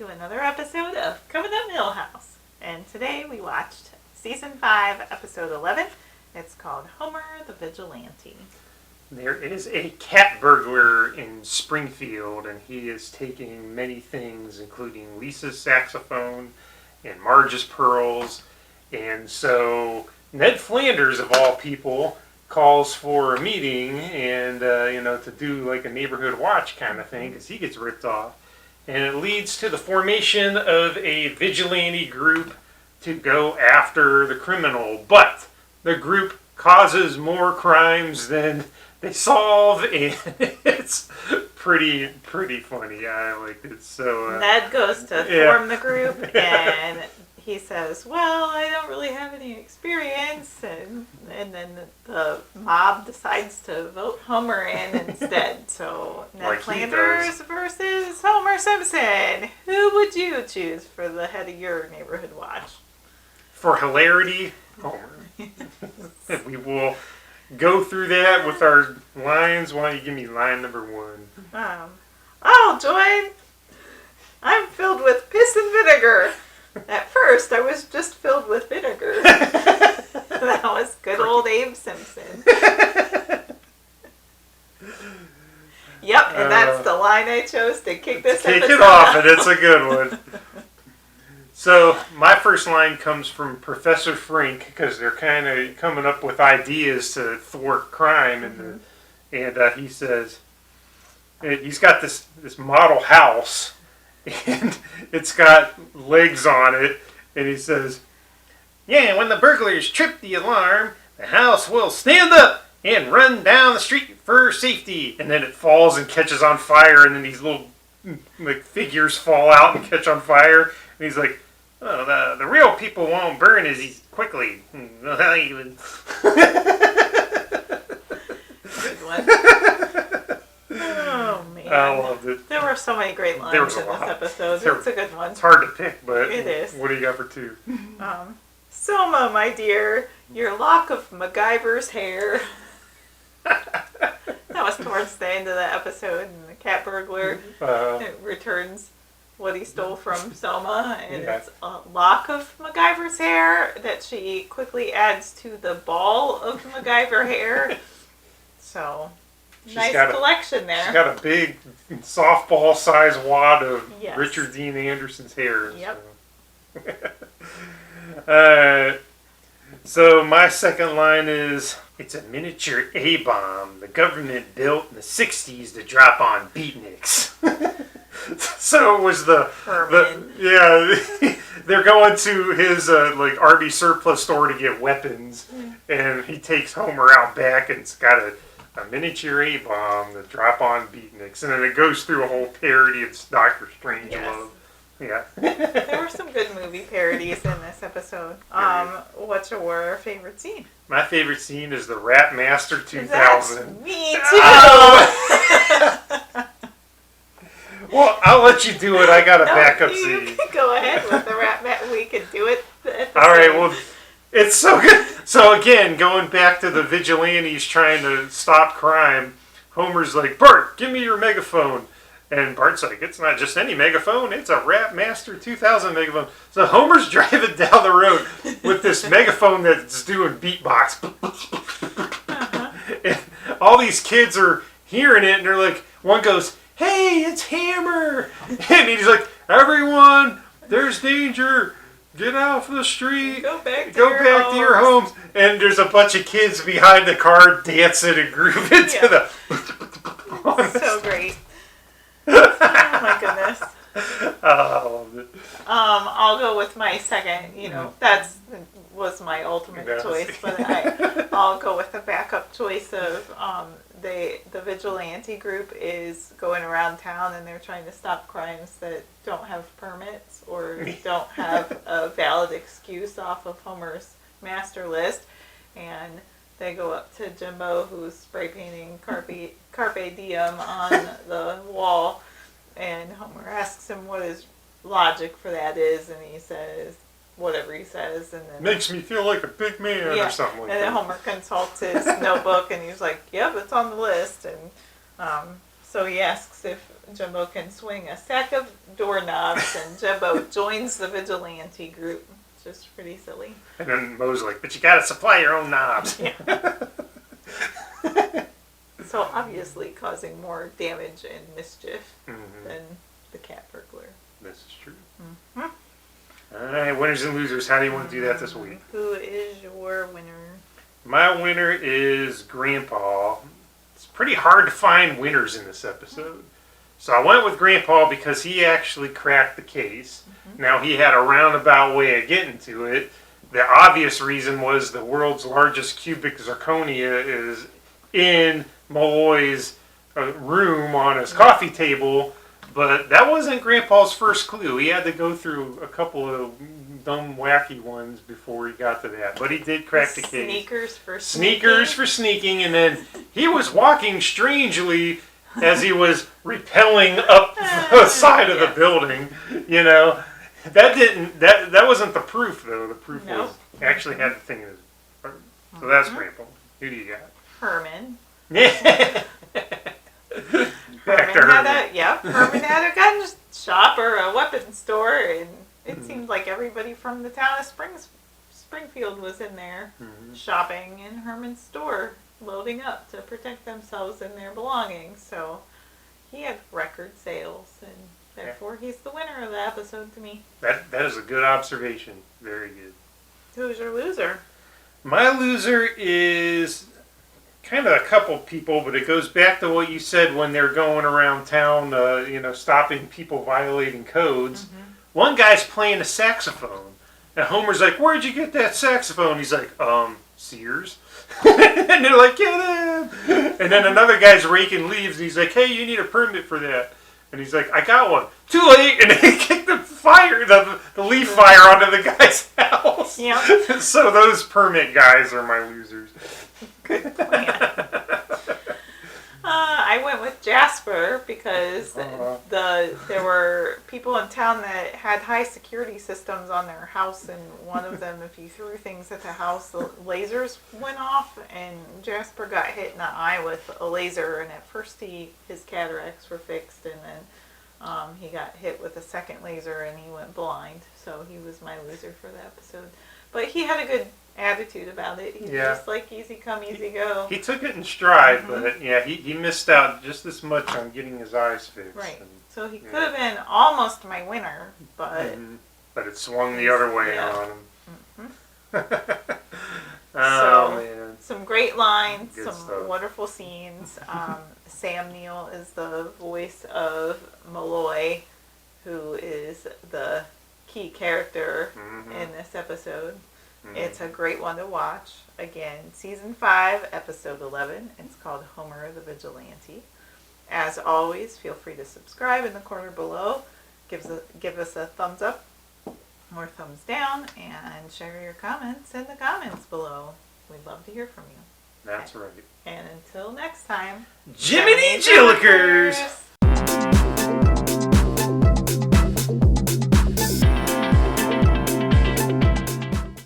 to another episode of Coming Up Milhouse. And today we watched Season 5, Episode 11. It's called Homer the Vigilante. There is a cat burglar in Springfield, and he is taking many things, including Lisa's saxophone and Marge's pearls. And so Ned Flanders, of all people, calls for a meeting and, to do like a neighborhood watch kind of thing, because he gets ripped off. And it leads to the formation of a vigilante group to go after the criminal. But the group causes more crimes than they solve, and it's pretty funny. I like it. So Ned goes to form the group, and he says, well, I don't really have any experience, and then the mob decides to vote Homer in instead. So Ned Flanders versus Homer Simpson. Who would you choose for the head of your neighborhood watch? For hilarity, Homer. We will go through that with our lines. Why don't you give me line number 1? Oh, Joy, I'm filled with piss and vinegar. At first, I was just filled with vinegar. That was good old Abe Simpson. Yep, and that's the line I chose to kick this episode. Kick it off, and it's a good one. So, my first line comes from Professor Frink, because they're kind of coming up with ideas to thwart crime, and he says, he's got this model house, and it's got legs on it, and he says, yeah, when the burglars trip the alarm, the house will stand up and run down the street for safety. And then it falls and catches on fire, and then these little figures fall out and catch on fire. And he's like, oh, the real people won't burn as quickly. Good one. Oh, man. I loved it. There were so many great lines in this episode. It's a good one. It's hard to pick, but it is. What do you got for 2? Soma, my dear, your lock of MacGyver's hair. That was towards the end of the episode, and the cat burglar returns what he stole from Soma, and it's a lock of MacGyver's hair that she quickly adds to the ball of MacGyver hair. So, nice collection there. She's got a big softball-sized wad of Richard Dean Anderson's hair. Yep. So my second line is, it's a miniature A-bomb the government built in the 60s to drop on beatniks. So it was they're going to his Arby surplus store to get weapons, and he takes Homer out back, and it's got a miniature A-bomb to drop on beatniks, and then it goes through a whole parody of Dr. Strangelove. Yeah. There were some good movie parodies in this episode. What's your favorite scene? My favorite scene is the Rat Master 2000. Me too! Well, I'll let you do it. I got a backup scene. You can go ahead with the Rat Master. We can do it. Alright, well, it's so good. So again, going back to the vigilantes trying to stop crime, Homer's like, Bart, give me your megaphone. And Bart's like, it's not just any megaphone, it's a Rat Master 2000 megaphone. So Homer's driving down the road with this megaphone that's doing beatbox. And all these kids are hearing it, and they're like, one goes, hey, it's Hammer. And he's like, everyone, there's danger. Get out of the street. Go back to your homes. And there's a bunch of kids behind the car dancing and grooving to the... So great. Oh my goodness. I love it. I'll go with my second. That was my ultimate choice, but I'll go with the backup choice of the vigilante group is going around town, and they're trying to stop crimes that don't have permits or don't have a valid excuse off of Homer's master list, and they go up to Jimbo, who's spray painting Carpe Diem on the wall, and Homer asks him what his logic for that is, and he says whatever he says, and then makes me feel like a big man or something like that. And then Homer consults his notebook, and he's like, "Yep, it's on the list." And So he asks if Jimbo can swing a sack of doorknobs, and Jimbo joins the vigilante group. Just pretty silly. And then Moe's like, but you gotta supply your own knobs. Yeah. So obviously causing more damage and mischief than the cat burglar. This is true. All right, winners and losers. How do you want to do that this week? Who is your winner? My winner is Grandpa. It's pretty hard to find winners in this episode. So I went with Grandpa because he actually cracked the case. Now, he had a roundabout way of getting to it. The obvious reason was the world's largest cubic zirconia is in Malloy's room on his coffee table. But that wasn't Grandpa's first clue. He had to go through a couple of dumb, wacky ones before he got to that. But he did crack the case. Sneakers for sneaking. And then he was walking strangely as he was rappelling up the side of the building. You know, that wasn't the proof, though. The proof was actually had the thing in his heart. So that's Grandpa. Who do you got? Herman. Yeah. Herman had a gun shop or a weapons store, and it seemed like everybody from the town of Springfield was in there shopping in Herman's store, loading up to protect themselves and their belongings. So he had record sales, and therefore he's the winner of the episode to me. That is a good observation. Very good. Who's your loser? My loser is kind of a couple people, but it goes back to what you said when they're going around town, stopping people violating codes. One guy's playing a saxophone, and Homer's like, "Where'd you get that saxophone?" He's like, Sears." And they're like, "Get him!" And then another guy's raking leaves, and he's like, "Hey, you need a permit for that." And he's like, "I got one." Too late, and they kick the leaf fire onto the guy's house. Yep. So those permit guys are my losers. Good plan. I went with Jasper because there were people in town that had high security systems on their house, and one of them, if you threw things at the house, the lasers went off, and Jasper got hit in the eye with a laser, and at first his cataracts were fixed, and then he got hit with a second laser and he went blind, so he was my loser for the episode. But he had a good attitude about it. He's just like easy come, easy go. He took it in stride, but he missed out just as much on getting his eyes fixed. Right. And, so he could have been almost my winner, but but it swung the other way on him. Man. Some great lines, Good some stuff. wonderful scenes. Sam Neill is the voice of Malloy, who is the key character in this episode. It's a great one to watch. Again, Season 5, Episode 11. It's called Homer the Vigilante. As always, feel free to subscribe in the corner below. Give us a thumbs up or thumbs down, and share your comments in the comments below. We'd love to hear from you. That's right. And until next time, Jiminy Jillikers!